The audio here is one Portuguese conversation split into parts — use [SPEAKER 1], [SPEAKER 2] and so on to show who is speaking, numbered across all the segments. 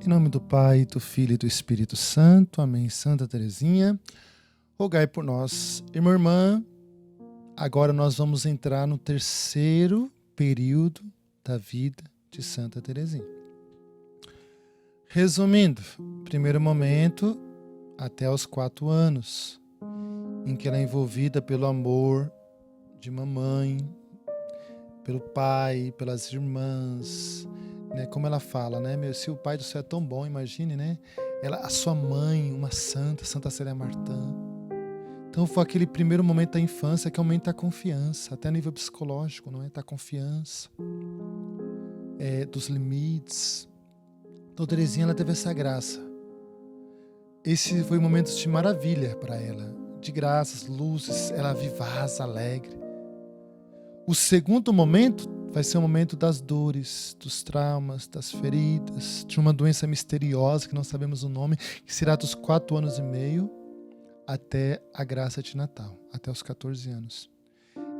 [SPEAKER 1] Em nome do Pai, do Filho e do Espírito Santo. Amém. Santa Teresinha, rogai por nós. Irmã, irmã, agora nós vamos entrar no terceiro período da vida de Santa Teresinha. Resumindo, primeiro momento, até os 4 anos, em que ela é envolvida pelo amor de mamãe, pelo pai, pelas irmãs, né? Como ela fala, né? Se o Pai do Céu é tão bom, imagine, né? A sua mãe, uma santa, Santa Célia Martã. Então foi aquele primeiro momento da infância que aumenta a confiança, até a nível psicológico, não é? Tá a confiança dos limites. Então Teresinha, ela teve essa graça. Esse foi um momento de maravilha para ela, de graças, luzes, ela vivaz, alegre. O segundo momento vai ser o momento das dores, dos traumas, das feridas, de uma doença misteriosa que não sabemos o nome, que será dos 4 anos e meio até a graça de Natal, até os 14 anos.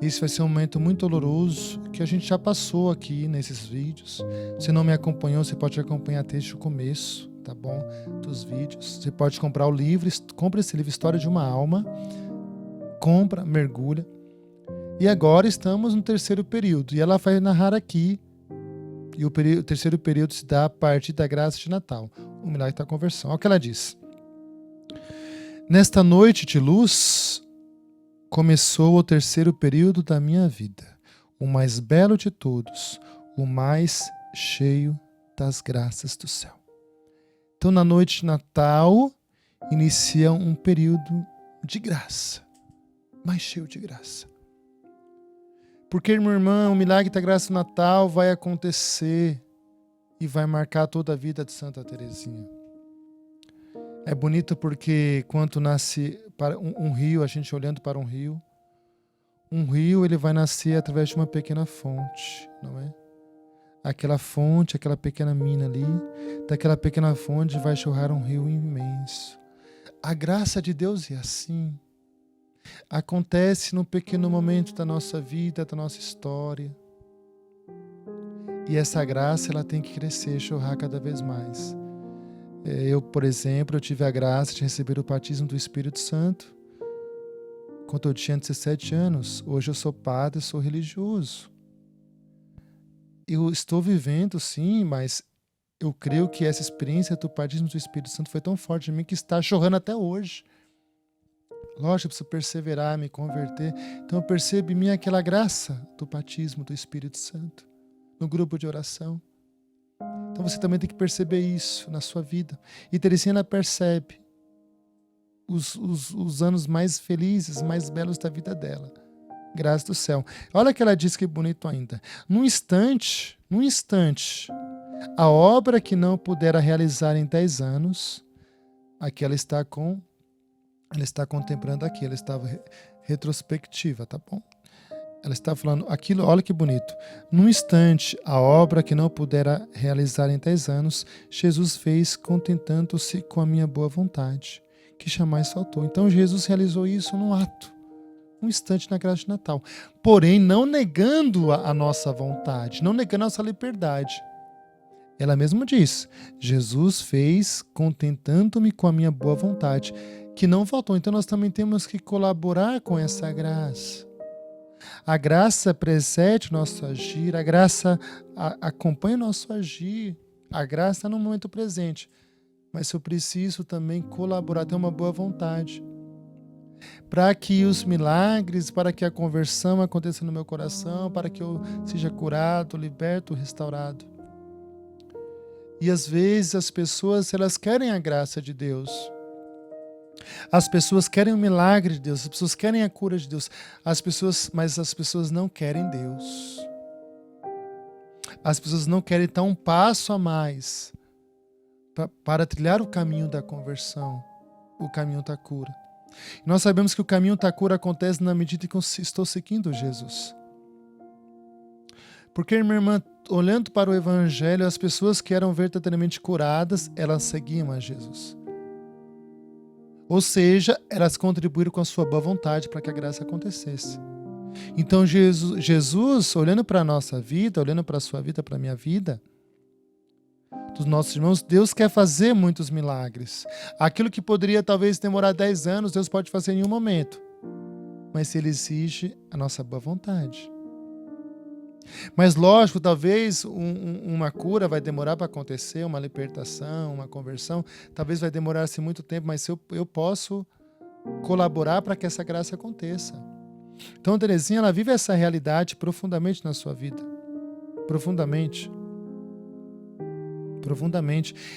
[SPEAKER 1] Esse vai ser um momento muito doloroso que a gente já passou aqui nesses vídeos. Se não me acompanhou, você pode acompanhar desde o começo, tá bom? Dos vídeos. Você pode comprar o livro, compra esse livro, História de uma Alma. Compra, mergulha. E agora estamos no terceiro período. E ela vai narrar aqui. E o terceiro período se dá a partir da graça de Natal. O milagre da conversão. Olha o que ela diz. Nesta noite de luz, começou o terceiro período da minha vida. O mais belo de todos. O mais cheio das graças do céu. Então, na noite de Natal, inicia um período de graça. Mais cheio de graça. Porque, minha irmã, o milagre da graça do Natal vai acontecer e vai marcar toda a vida de Santa Teresinha. É bonito porque quando nasce para um rio, a gente olhando para um rio ele vai nascer através de uma pequena fonte, não é? Aquela fonte, aquela pequena mina ali, daquela pequena fonte vai jorrar um rio imenso. A graça de Deus é assim. Acontece num pequeno momento da nossa vida, da nossa história. E essa graça, ela tem que crescer, jorrar cada vez mais. Eu, por exemplo, eu tive a graça de receber o batismo do Espírito Santo quando eu tinha 17 anos. Hoje eu sou padre, sou religioso. Eu estou vivendo, sim, mas eu creio que essa experiência do batismo do Espírito Santo foi tão forte em mim que está jorrando até hoje. Lógico, eu preciso perseverar, me converter. Então eu percebo em mim aquela graça do batismo do Espírito Santo, no grupo de oração. Então você também tem que perceber isso na sua vida. E Teresinha, ela percebe os anos mais felizes, mais belos da vida dela. Graças do céu. Olha que ela diz, que bonito ainda. Num instante, a obra que não pudera realizar em 10 anos, aqui ela está contemplando aqui, ela estava retrospectiva, tá bom? Ela está falando aquilo, olha que bonito. Num instante, a obra que não pudera realizar em 10 anos, Jesus fez contentando-se com a minha boa vontade, que jamais faltou. Então Jesus realizou isso num ato, um instante na graça de Natal. Porém, não negando a nossa vontade, não negando a nossa liberdade. Ela mesma diz, Jesus fez contentando-me com a minha boa vontade, que não faltou. Então nós também temos que colaborar com essa graça. A graça precede o nosso agir, a graça acompanha o nosso agir, a graça está no momento presente. Mas eu preciso também colaborar, ter uma boa vontade, para que os milagres, para que a conversão aconteça no meu coração, para que eu seja curado, liberto, restaurado. E às vezes as pessoas, elas querem a graça de Deus. As pessoas querem o milagre de Deus, as pessoas querem a cura de Deus, mas as pessoas não querem Deus. As pessoas não querem dar um passo a mais para trilhar o caminho da conversão, o caminho da cura. E nós sabemos que o caminho da cura acontece na medida que eu estou seguindo Jesus. Porque, minha irmã, olhando para o Evangelho, as pessoas que eram verdadeiramente curadas, elas seguiam a Jesus. Ou seja, elas contribuíram com a sua boa vontade para que a graça acontecesse. Então Jesus, olhando para a nossa vida, olhando para a sua vida, para a minha vida, dos nossos irmãos, Deus quer fazer muitos milagres. Aquilo que poderia talvez demorar 10 anos, Deus pode fazer em um momento. Mas Ele exige a nossa boa vontade. Mas lógico, talvez uma cura vai demorar para acontecer, uma libertação, uma conversão, talvez vai demorar-se muito tempo, mas eu posso colaborar para que essa graça aconteça. Então, Terezinha, ela vive essa realidade profundamente na sua vida. Profundamente.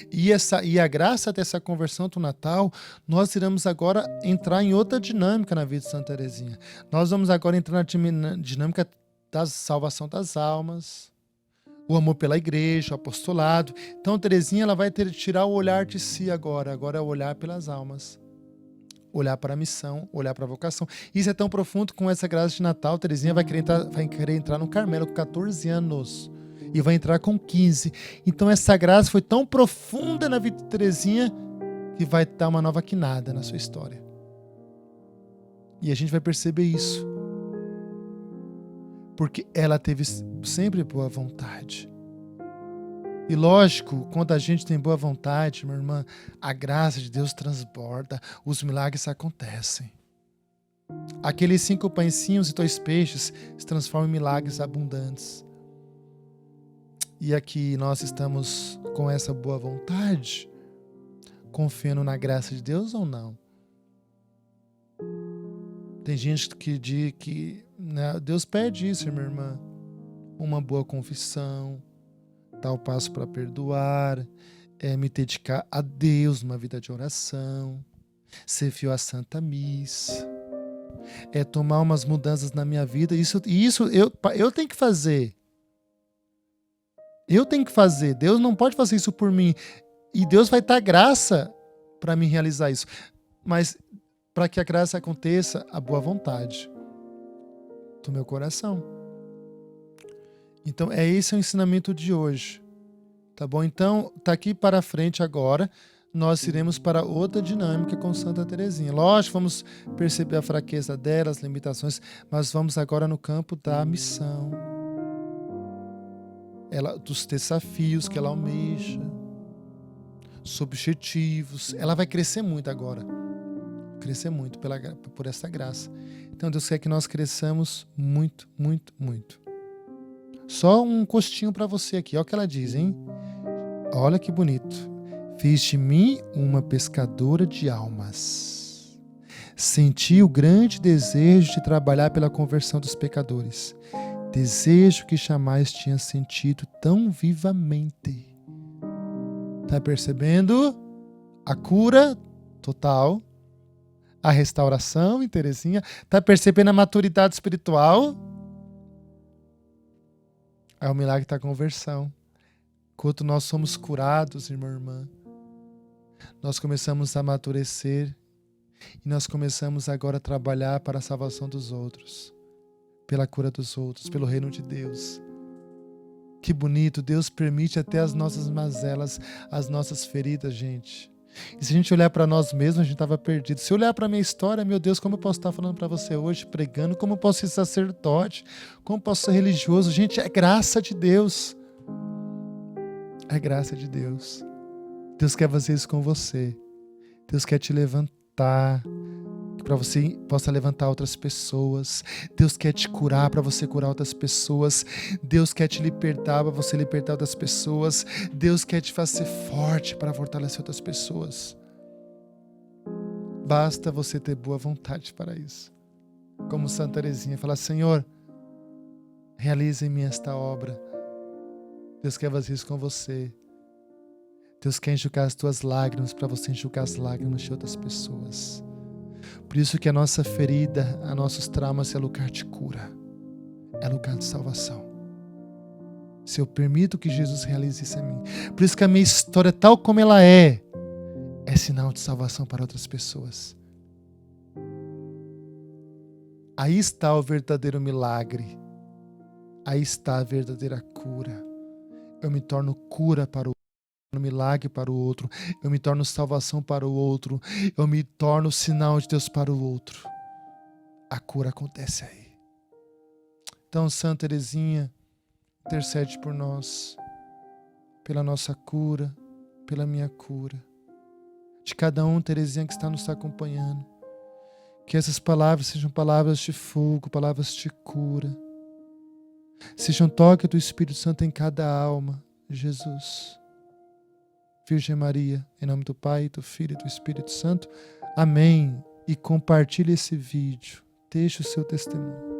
[SPEAKER 1] E a graça dessa conversão do Natal, nós iremos agora entrar em outra dinâmica na vida de Santa Terezinha. Nós vamos agora entrar na dinâmica da salvação das almas, o amor pela igreja, o apostolado. Então, Terezinha, ela vai tirar o olhar de si agora é o olhar pelas almas. Olhar para a missão, olhar para a vocação. Isso é tão profundo com essa graça de Natal. Terezinha vai querer entrar no Carmelo com 14 anos. E vai entrar com 15. Então essa graça foi tão profunda na vida de Terezinha que vai dar uma nova quinada na sua história. E a gente vai perceber isso. Porque ela teve sempre boa vontade. E lógico, quando a gente tem boa vontade, minha irmã, a graça de Deus transborda, os milagres acontecem. Aqueles 5 pãezinhos e 2 peixes se transformam em milagres abundantes. E aqui nós estamos com essa boa vontade, confiando na graça de Deus ou não? Tem gente que diz que né, Deus pede isso, minha irmã. Uma boa confissão, dar o passo para perdoar, me dedicar a Deus numa vida de oração, ser fiel à Santa Missa, tomar umas mudanças na minha vida. Isso eu tenho que fazer. Eu tenho que fazer. Deus não pode fazer isso por mim. E Deus vai dar graça para mim realizar isso. Mas para que a graça aconteça, a boa vontade do meu coração. Então, esse é o ensinamento de hoje. Tá bom? Então, daqui para frente agora, nós iremos para outra dinâmica com Santa Terezinha. Lógico, vamos perceber a fraqueza dela, as limitações, mas vamos agora no campo da missão. Dos desafios que ela almeja, os objetivos. Ela vai crescer muito agora. Crescer muito por essa graça. Então Deus quer que nós cresçamos muito, muito, muito. Só um costinho para você aqui. Olha o que ela diz, hein? Olha que bonito. Fiz de mim uma pescadora de almas. Senti o grande desejo de trabalhar pela conversão dos pecadores. Desejo que jamais tinha sentido tão vivamente. Tá percebendo? A cura total, a restauração em Terezinha. Tá percebendo a maturidade espiritual? É o milagre da conversão. Quando nós somos curados, irmã, nós começamos a amadurecer e nós começamos agora a trabalhar para a salvação dos outros. Pela cura dos outros, pelo reino de Deus. Que bonito, Deus permite até as nossas mazelas, as nossas feridas, gente. E se a gente olhar para nós mesmos, a gente estava perdido. Se olhar para a minha história, meu Deus, como eu posso estar falando para você hoje, pregando, como eu posso ser sacerdote, como eu posso ser religioso? Gente, é graça de Deus. É graça de Deus. Deus quer fazer isso com você. Deus quer te levantar, para você possa levantar outras pessoas. Deus quer te curar para você curar outras pessoas. Deus quer te libertar para você libertar outras pessoas. Deus quer te fazer forte para fortalecer outras pessoas. Basta você ter boa vontade para isso. Como Santa Terezinha, falar: Senhor, realize em mim esta obra. Deus quer fazer isso com você. Deus quer enxugar as tuas lágrimas para você enxugar as lágrimas de outras pessoas. Por isso que a nossa ferida, a nossos traumas é lugar de cura, é lugar de salvação. Se eu permito que Jesus realize isso em mim. Por isso que a minha história, tal como ela é sinal de salvação para outras pessoas. Aí está o verdadeiro milagre. Aí está a verdadeira cura. Eu me torno cura para o milagre para o outro, eu me torno salvação para o outro, eu me torno sinal de Deus para o outro. A cura acontece aí. Então, Santa Terezinha, intercede por nós. pela nossa cura, pela minha cura. De cada um, Terezinha, que está nos acompanhando. Que essas palavras sejam palavras de fogo, palavras de cura. Seja um toque do Espírito Santo em cada alma, Jesus. Virgem Maria, em nome do Pai, do Filho e do Espírito Santo. Amém. E compartilhe esse vídeo. Deixe o seu testemunho.